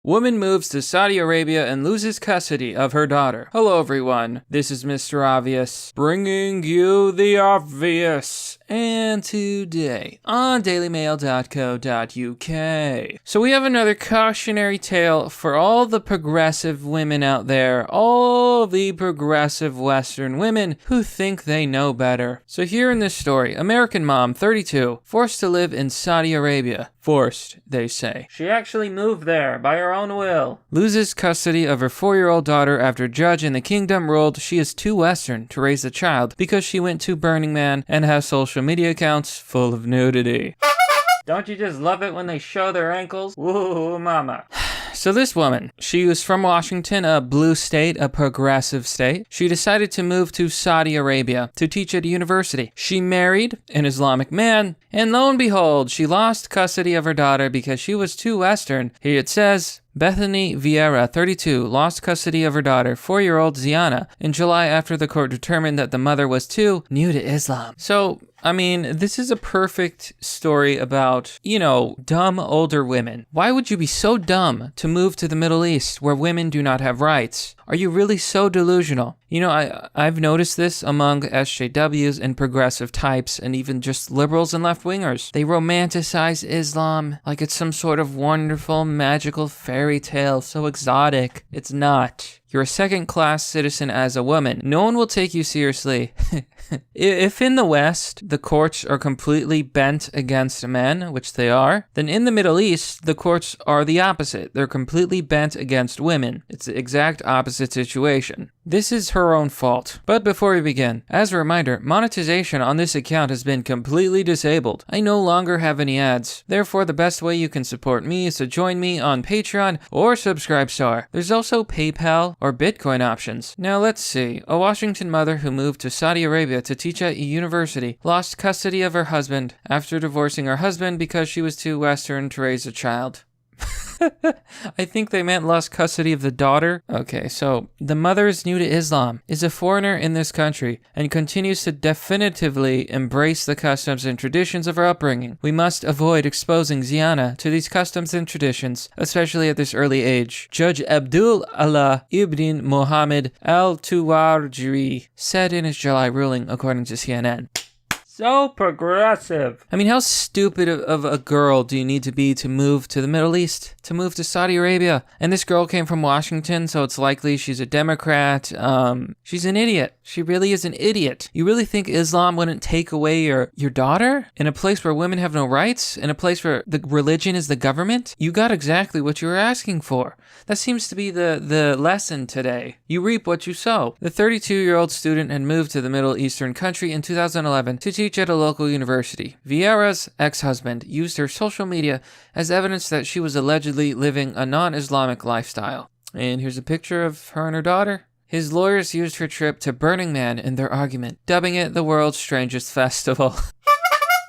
Woman moves to Saudi Arabia and loses custody of her daughter. Hello everyone, this is Mr. Obvious, bringing you the obvious. And today, on dailymail.co.uk. So we have another cautionary tale for all the progressive women out there, all the progressive Western women who think they know better. So here in this story, American mom, 32, forced to live in Saudi Arabia. Forced, they say. She actually moved there by her own will. Loses custody of her 4-year-old daughter after judge in the kingdom ruled she is too Western to raise the child because she went to Burning Man and has social media accounts full of nudity. Don't you just love it when they show their ankles? Woo, mama. So this woman, she was from Washington, a blue state, a progressive state. She decided to move to Saudi Arabia to teach at a university. She married an Islamic man, and lo and behold, she lost custody of her daughter because she was too Western. Here it says, Bethany Vieira, 32, lost custody of her daughter, 4-year-old Ziana, in July after the court determined that the mother was too new to Islam. So, I mean, this is a perfect story about, dumb older women. Why would you be so dumb to move to the Middle East where women do not have rights? Are you really so delusional? I've noticed this among SJWs and progressive types and even just liberals and left-wingers. They romanticize Islam like it's some sort of wonderful, magical fairy tale, so exotic. It's not. You're a second-class citizen as a woman. No one will take you seriously. If in the West, the courts are completely bent against men, which they are, then in the Middle East, the courts are the opposite. They're completely bent against women. It's the exact opposite situation. This is her own fault. But before we begin, as a reminder, monetization on this account has been completely disabled. I no longer have any ads. Therefore, the best way you can support me is to join me on Patreon or Subscribestar. There's also PayPal or Bitcoin options. Now let's see. A Washington mother who moved to Saudi Arabia to teach at a university lost custody of her husband after divorcing her husband because she was too Western to raise a child. I think they meant lost custody of the daughter. Okay, so the mother is new to Islam, is a foreigner in this country, and continues to definitively embrace the customs and traditions of her upbringing. We must avoid exposing Ziana to these customs and traditions, especially at this early age. Judge Abdul Allah ibn Muhammad al-Tuwarjiri said in his July ruling, according to CNN. So progressive. I mean, how stupid of a girl do you need to be to move to the Middle East, to move to Saudi Arabia? And this girl came from Washington, so it's likely she's a Democrat. She's an idiot. She really is an idiot. You really think Islam wouldn't take away your daughter? In a place where women have no rights? In a place where the religion is the government? You got exactly what you were asking for. That seems to be the lesson today. You reap what you sow. The 32-year-old student had moved to the Middle Eastern country in 2011 to teach at a local university. Vieira's ex-husband used her social media as evidence that she was allegedly living a non-Islamic lifestyle. And here's a picture of her and her daughter. His lawyers used her trip to Burning Man in their argument, dubbing it the world's strangest festival.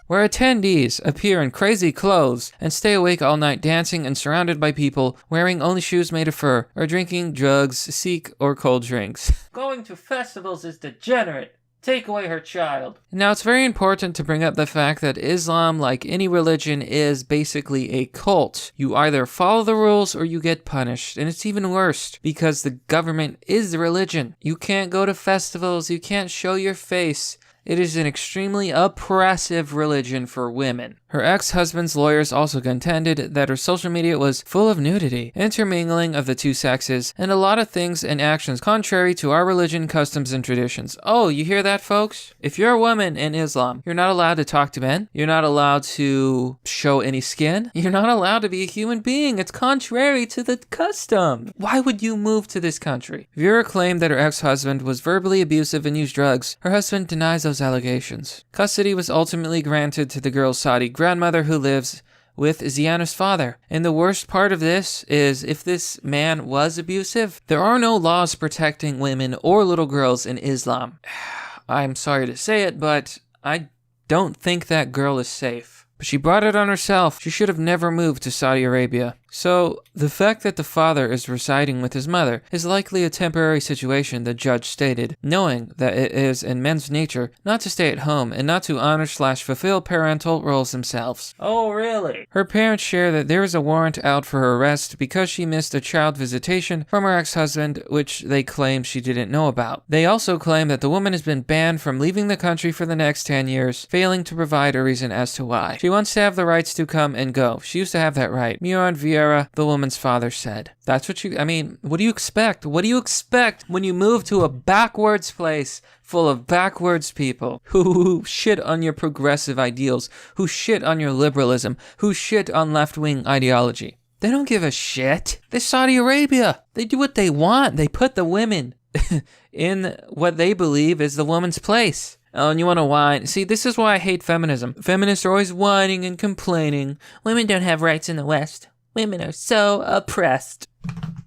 Where attendees appear in crazy clothes and stay awake all night dancing and surrounded by people wearing only shoes made of fur or drinking drugs, Sikh, or cold drinks. Going to festivals is degenerate. Take away her child. Now, it's very important to bring up the fact that Islam, like any religion, is basically a cult. You either follow the rules or you get punished. And it's even worse because the government is the religion. You can't go to festivals. You can't show your face. It is an extremely oppressive religion for women. Her ex-husband's lawyers also contended that her social media was full of nudity, intermingling of the two sexes, and a lot of things and actions contrary to our religion, customs, and traditions. Oh, you hear that, folks? If you're a woman in Islam, you're not allowed to talk to men. You're not allowed to show any skin. You're not allowed to be a human being. It's contrary to the custom. Why would you move to this country? Vera claimed that her ex-husband was verbally abusive and used drugs. Her husband denies those allegations. Custody was ultimately granted to the girl's Saudi grandmother who lives with Ziana's father. And the worst part of this is if this man was abusive, there are no laws protecting women or little girls in Islam. I'm sorry to say it, but I don't think that girl is safe. But she brought it on herself. She should have never moved to Saudi Arabia. So, the fact that the father is residing with his mother is likely a temporary situation, the judge stated, knowing that it is in men's nature not to stay at home and not to honor/fulfill parental roles themselves. Oh, really? Her parents share that there is a warrant out for her arrest because she missed a child visitation from her ex-husband, which they claim she didn't know about. They also claim that the woman has been banned from leaving the country for the next 10 years, failing to provide a reason as to why. She wants to have the rights to come and go. She used to have that right. Miran Vieira, the woman's father, said. That's what what do you expect? What do you expect when you move to a backwards place full of backwards people who shit on your progressive ideals, who shit on your liberalism, who shit on left-wing ideology? They don't give a shit. They're Saudi Arabia. They do what they want. They put the women in what they believe is the woman's place. Oh, and you want to whine. See, this is why I hate feminism. Feminists are always whining and complaining. Women don't have rights in the West. Women are so oppressed.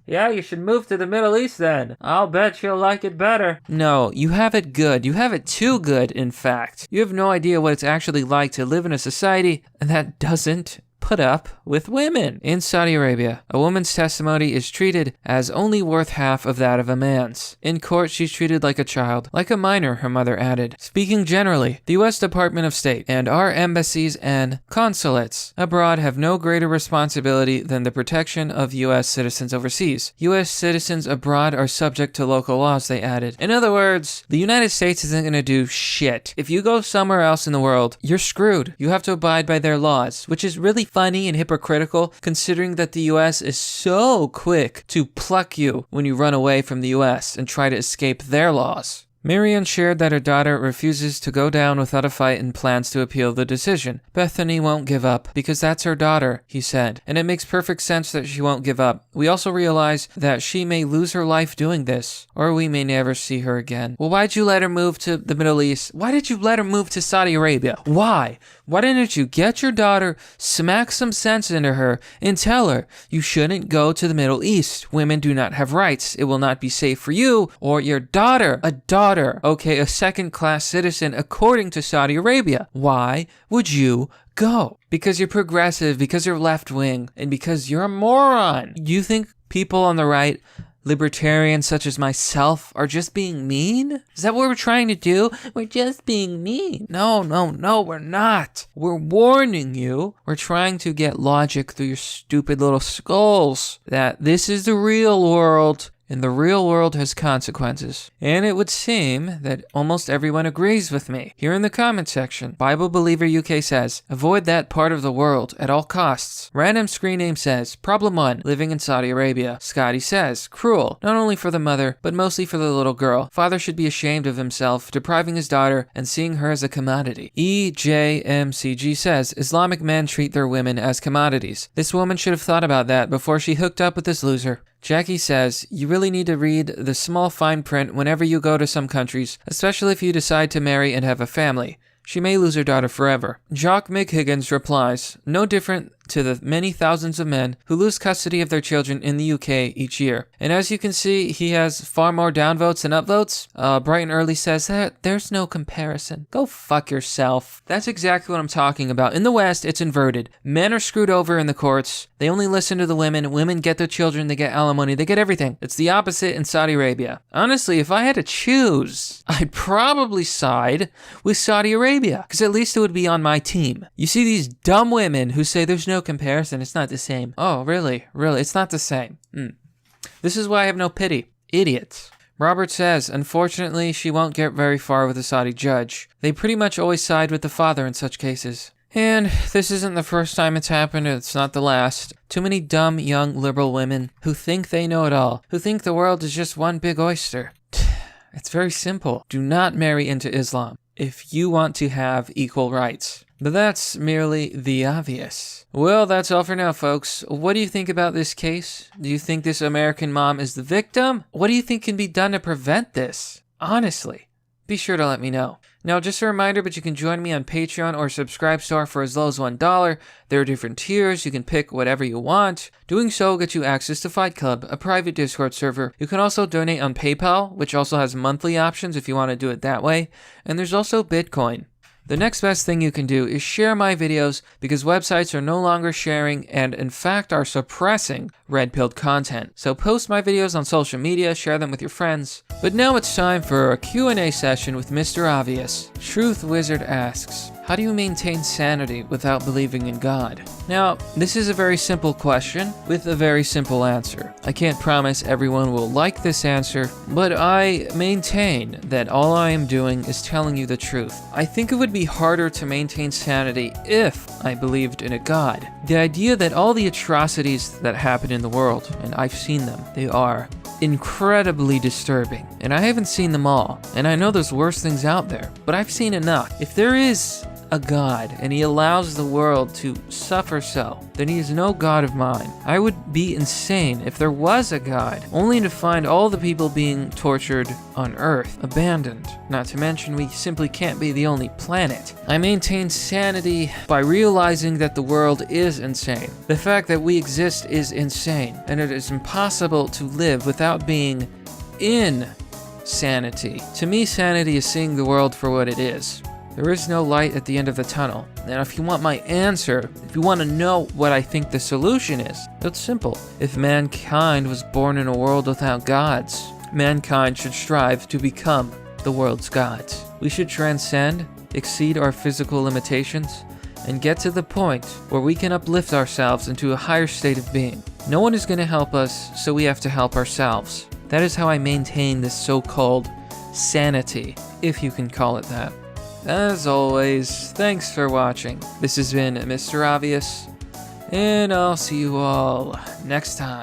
Yeah, you should move to the Middle East then. I'll bet you'll like it better. No, you have it good. You have it too good, in fact. You have no idea what it's actually like to live in a society that doesn't put up with women. In Saudi Arabia, a woman's testimony is treated as only worth half of that of a man's. In court, she's treated like a child, like a minor, her mother added. Speaking generally, the U.S. Department of State and our embassies and consulates abroad have no greater responsibility than the protection of U.S. citizens overseas. U.S. citizens abroad are subject to local laws, they added. In other words, the United States isn't going to do shit. If you go somewhere else in the world, you're screwed. You have to abide by their laws, which is really funny and hypocritical considering that the US is so quick to pluck you when you run away from the US and try to escape their laws. Marian shared that her daughter refuses to go down without a fight and plans to appeal the decision. Bethany won't give up because that's her daughter, he said, and it makes perfect sense that she won't give up. We also realize that she may lose her life doing this, or we may never see her again. Well, why'd you let her move to the Middle East? Why did you let her move to Saudi Arabia? Why? Why didn't you get your daughter, smack some sense into her, and tell her you shouldn't go to the Middle East? Women do not have rights. It will not be safe for you or your daughter. A daughter. Okay, a second-class citizen according to Saudi Arabia. Why would you go? Because you're progressive, because you're left-wing, and because you're a moron. You think people on the right, libertarians such as myself, are just being mean? Is that what we're trying to do? We're just being mean. No, we're not. We're warning you. We're trying to get logic through your stupid little skulls that this is the real world. And the real world has consequences. And it would seem that almost everyone agrees with me. Here in the comment section, Bible Believer UK says, avoid that part of the world at all costs. Random Screen Name says, problem 1, living in Saudi Arabia. Scotty says, cruel, not only for the mother, but mostly for the little girl. Father should be ashamed of himself, depriving his daughter and seeing her as a commodity. EJMCG says, Islamic men treat their women as commodities. This woman should have thought about that before she hooked up with this loser. Jackie says, you really need to read the small fine print whenever you go to some countries, especially if you decide to marry and have a family. She may lose her daughter forever. Jock McHiggins replies, no different to the many thousands of men who lose custody of their children in the UK each year. And as you can see, he has far more downvotes than upvotes. Brighton Early says that there's no comparison. Go fuck yourself. That's exactly what I'm talking about. In the West, it's inverted. Men are screwed over in the courts. They only listen to the women. Women get their children. They get alimony. They get everything. It's the opposite in Saudi Arabia. Honestly, if I had to choose, I'd probably side with Saudi Arabia, because at least it would be on my team. You see these dumb women who say there's no comparison, it's not the same. Oh, really? Really? It's not the same. This is why I have no pity. Idiots. Robert says, unfortunately, she won't get very far with a Saudi judge. They pretty much always side with the father in such cases. And this isn't the first time it's happened, and it's not the last. Too many dumb, young, liberal women who think they know it all, who think the world is just one big oyster. It's very simple. Do not marry into Islam if you want to have equal rights. But that's merely the obvious. Well, that's all for now, folks. What do you think about this case? Do you think this American mom is the victim? What do you think can be done to prevent this? Honestly, be sure to let me know. Now, just a reminder, but you can join me on Patreon or Subscribestar for as low as $1. There are different tiers. You can pick whatever you want. Doing so will get you access to Fight Club, a private Discord server. You can also donate on PayPal, which also has monthly options if you want to do it that way. And there's also Bitcoin. The next best thing you can do is share my videos because websites are no longer sharing and in fact are suppressing red-pilled content. So post my videos on social media, share them with your friends. But now it's time for a Q&A session with Mr. Obvious. Truth Wizard asks, how do you maintain sanity without believing in God? Now, this is a very simple question with a very simple answer. I can't promise everyone will like this answer, but I maintain that all I am doing is telling you the truth. I think it would be harder to maintain sanity if I believed in a God. The idea that all the atrocities that happen in the world, and I've seen them, they are incredibly disturbing. And I haven't seen them all, and I know there's worse things out there, but I've seen enough. If there is a God and he allows the world to suffer so, then he is no God of mine. I would be insane if there was a God, only to find all the people being tortured on Earth, abandoned. Not to mention we simply can't be the only planet. I maintain sanity by realizing that the world is insane. The fact that we exist is insane, and it is impossible to live without being in sanity. To me, sanity is seeing the world for what it is. There is no light at the end of the tunnel. And if you want my answer, if you want to know what I think the solution is, it's simple. If mankind was born in a world without gods, mankind should strive to become the world's gods. We should transcend, exceed our physical limitations, and get to the point where we can uplift ourselves into a higher state of being. No one is going to help us, so we have to help ourselves. That is how I maintain this so-called sanity, if you can call it that. As always, thanks for watching. This has been Mr. Obvious, and I'll see you all next time.